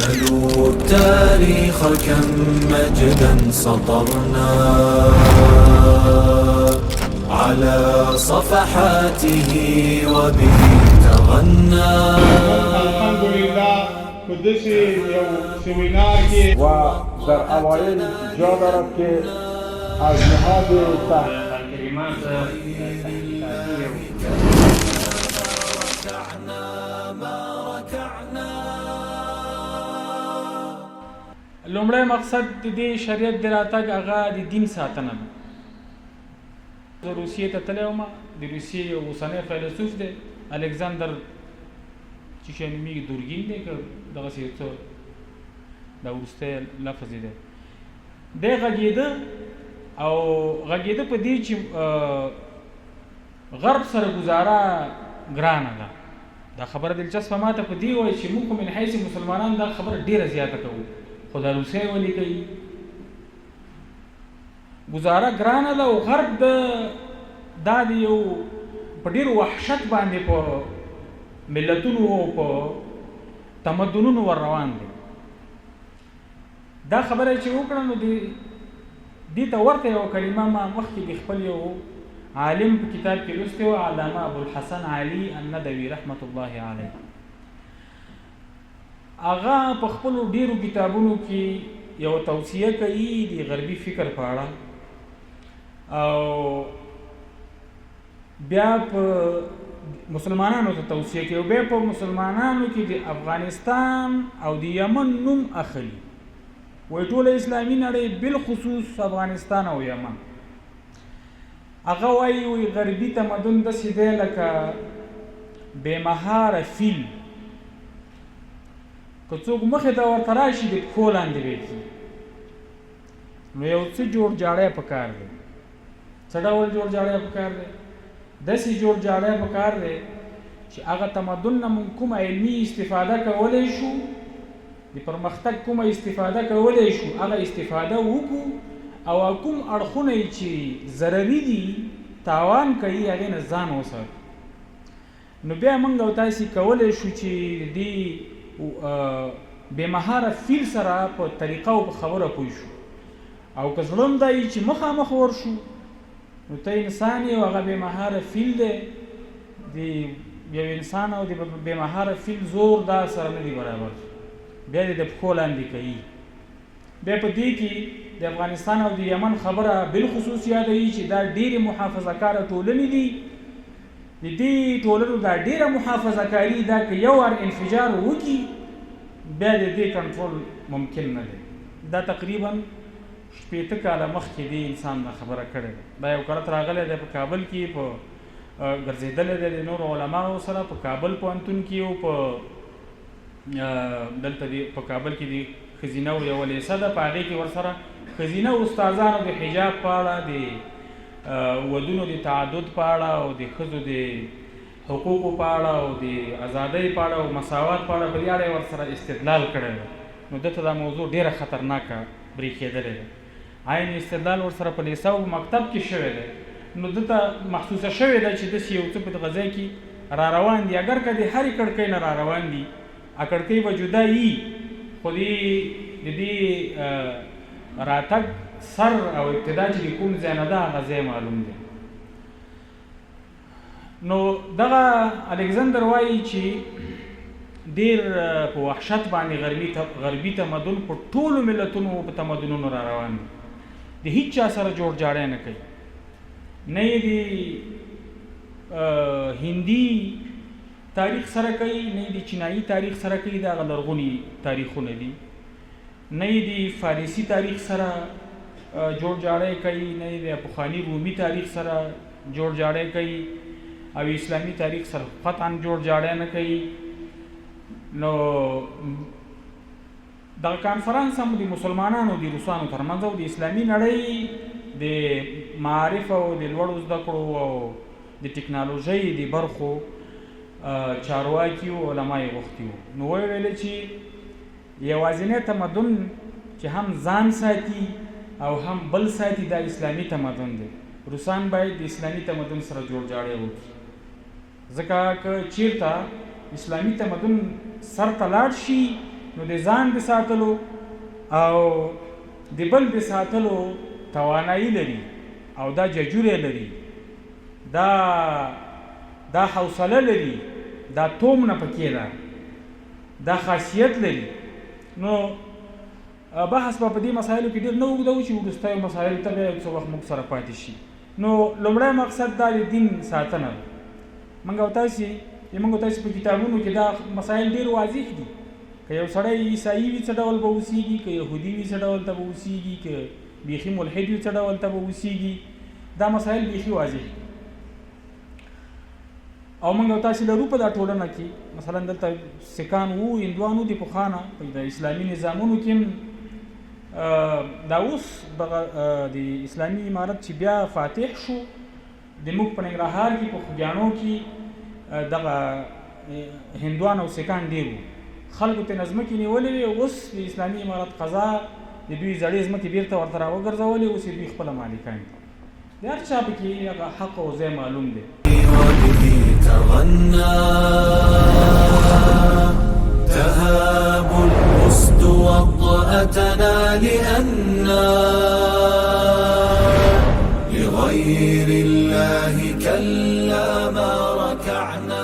سلوا التاريخ كم مجدا سطرنا على صفحاته وبه تغنى. الحمد لله قدسي یو سیمینار کې و در اوایل جا دارد که از نهاد کلمات لومړی مقصد د دې شریعت د راتګ هغه د دین ساتنه ده. زه روسیې ته تللی وم، د روسیې یو اوسنی فیلسوف دی الکساندر چې شی نومیږي دورګین دی که دغسې یو څه دا وروستی لفظ دی دی غږېده او غږېده په دې چې غرب سره ګزاره ګرانه ده. دا خبره دلچسپه ماته په دې وایي چې موږ خو من حیث مسلمانان دا خبره ډېره زیاته کوو، خو دا روسیه ولې کوي؟ ګزاره ګرانه ده او غرب دا د یو په ډېر وحشت باندې په ملتونو او په تمدنونو ور روان دی. دا خبره چې وکړه نو دې ته ورته یوه کلمه ما مخکې د خپل یو عالم په کتاب کې لوستې وه، علامه ابوالحسن علي الندوي رحمت الله علیه. هغه په خپلو ډېرو کتابونو کې یو توصیه کوي د غربي فکر په اړه، او بیا په مسلمانانو ته توصیه کوي، او بیا په مسلمانانو کې د افغانستان او د یمن نوم اخلي، وایي ټوله اسلامي نړۍ بالخصوص افغانستان او یمن. هغه وایي غربي تمدن داسې دی لکه بېمهاره فیل، که څوک مخې ته ورته راشي د پښو لاندې به کړي، نو یو څه جوړ جاړی پکار دی. څه ډول جوړ جاړی پکار دی؟ داسې جوړ جاړی پکار دی چې هغه تمدن نه مونږ کومه علمي استفاده کولی شو، د پرمختګ کومه استفاده کولی شو، هغه استفاده وکړو، او کوم اړخونه یې چې ضرري دي تاوان کوي هغې نه ځان وساتو. نو بیا موږ او تاسې کولی شو چې دې بېمهاره فیل سره په طریقه او په خبره پوه شو، او که زړه هم دا وي چې مخامخ ورشو نو ته انسان یې او هغه بېمهاره فیل دی. د یو انسان او د بېمهاره فیل زور دا سره نه دی برابر، بیا دې د پښو لاندې کوي. بیا په دې کې د افغانستان او د یمن خبره بالخصوص یادوي چې دا ډېرې محافظه کاره ټولنې دي. د دې ټولنو دا ډېره محافظه کاري دا که یو وار انفجار وکړي بیا د دې کنټرول ممکن نه دی. دا تقریبا 80 کاله مخکې دې انسان دا خبره کړې ده. دا یو کړت راغلی دی په کابل کې، په ګرځېدلی دی د نورو علماو سره په کابل پوهنتون کې، او په دلته په کابل کې د ښځینه یوه لیسه ده، په هغې کې ورسره ښځینه استادانو د حجاب په اړه، د ودونو د تعدد په اړه، او د ښځو د حقوقو په اړه، او د ازادۍ په اړه، او مساوات په اړه په دې اړه یې ورسره استدلال کړی دی. نو دته دا موضوع ډېره خطرناکه برېښېدلې ده. عین استدلال ورسره په لیسه او مکتب کې شوی دی. نو دته محسوسه شوې ده چې داسې یو څه په دغه ځای کې را روان دي، اگر که د هرې کړکۍ نه را روان دي، کړکۍ به جدا وي، خو د دې راتګ سر او ابتدا چې د کوم ځای نه ده هغه ځای معلوم دی. نو دغه الکساندر وایي چې ډېر په وحشت باندې غربي تمدن په ټولو ملتونو په تمدنونو را روان دی، د هیڅ چا سره جوړ جاړی نه کوي، نه یې د هندي تاریخ سره کوي، نه یې د چینایي تاریخ سره کوي، دا هغه لرغوني تاریخونه دي، نه یې د فارسي تاریخ سره جوړ جاړی کوي، نه یې د پخواني رومي تاریخ سره جوړ جاړی کوي، او اسلامي تاریخ سره قطعا جوړ جاړی نه کوي. نو دغه کانفرانس هم د مسلمانانو د روسانو ترمنځ او د اسلامي نړۍ د معارف او د لوړو زده کړو او د ټکنالوژۍ د برخو چارواکي او علما یې غوښتي وو. نو ویې ویلې چې یوازینی تمدن چې هم ځان ساتي او هم بل ساتي دا اسلامي تمدن دی. روسان باید د اسلامي تمدن سره جوړ جاړی وکړي، ځکه که چیرته اسلامي تمدن سر ته لاړ شي نو د ځان د ساتلو او د بل د ساتلو توانایي لري او دا ججوری لري، دا حوصله لري، دا توم نه پکې ده، دا خاصیت لري. نو بحث په دې مسایلو کې ډېر نه اوږده و چې وروستیو مسایلو ته به څه وخت موږ سره پاتې شي. نو لومړی مقصد دا د دین ساتنه ده. موږ او تاسې په کتابونو کې دا مسایل ډېر واضح دي. که یو سړی عیسایي وي څه ډول به اوسېږي، که یهودي وي څه ډول ته به اوسېږي، که بیخي ملحد وي څه ډول ته به اوسېږي، دا مسایل بیخي واضح دي. او موږ او تاسې لرو په دا ټولنه کې مثلا دلته سکان وو، هندوان وو د پخوانه په د اسلامي نظامونو کې دا اوس د اسلامي امارت چې بیا فاتح شو، زموږ په ننګرهار کې په خوږیاڼو کې دغه هندوان او سکان ډېر وو. خلکو ته ځمکې نیولې وې، اوس د اسلامي امارت قضا د دوی زړې ځمکې بیرته ورته راوګرځولې، اوس یې دوی خپله مالکان دي. د هر چا پکې هغه حق او ځای معلوم دی. تهاب الأسد وطأتنا لأننا لغير الله كلا ما ركعنا.